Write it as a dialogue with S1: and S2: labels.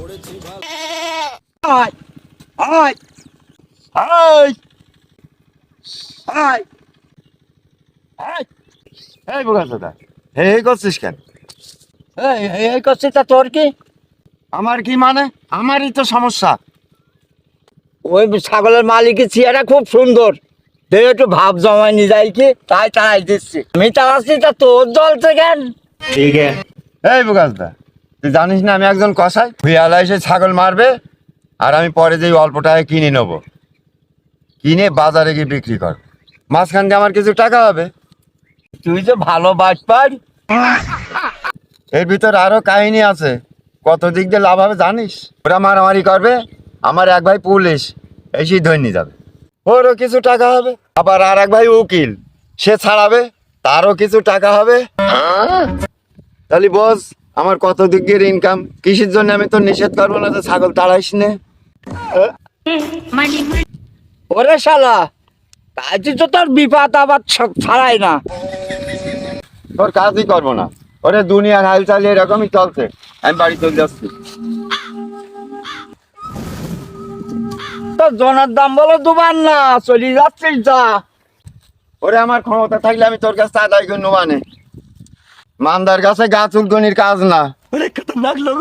S1: আয় আয় আয় আয় আয়
S2: এই বোকা দাদা, এই করছিস কেন?
S1: এই করছে তা তোর কি?
S2: আমার কি মানে? আমারই তো সমস্যা।
S1: ওই ছাগলের মালিকের চেহারা খুব সুন্দর, দেখে একটু ভাব জমায় নি যাই কি, তাই তাড়াই দিচ্ছি। আমি তাড়াচ্ছি তা তোর জ্বলছে কেন?
S2: ঠিক আছে। এই বোকা দাদা, তুই জানিস না আমি একজন কসাই? ভুইয়ালা এসে ছাগল মারবে আর আমি পরে যেই অল্প টাকায় কিনে নেবো, কিনে বাজারে গিয়ে বিক্রি কর, মাঝখান দিয়ে আমার কিছু টাকা হবে।
S1: তুই যে ভালো বাজ পাই।
S2: এর ভিতর আরো কাহিনী আছে, কত দিক দিয়ে লাভ হবে জানিস? ওরা মারামারি করবে, আমার এক ভাই পুলিশ এসেই ধরে নিয়ে যাবে, ওরও কিছু টাকা হবে। আবার আর এক ভাই উকিল, সে ছাড়াবে, তারও কিছু টাকা হবে। তাহলে বস, আমার কত দিক দিয়ে ইনকাম। কৃষির জন্য আমি তো নিষেধ করবো না যে ছাগল তাড়াইস নে।
S1: ওরে শালা, তাই তো তোর বিপদ আবার ছাড়াই না।
S2: তোর কাজই করবো না, ওরে দুনিয়ার হালচাল এরকমই চলছে। আমি বাড়ি চলে যাচ্ছি।
S1: তোর জনের দাম বলো দুবার না, চলে যাচ্ছিস যা।
S2: ওরে আমার ক্ষমতা থাকলে আমি তোর কাছে আদায় করে নেবানে, মান্দার কাছে গা চুলকনির কাজ না।
S1: ওরে খতরনাক লোক।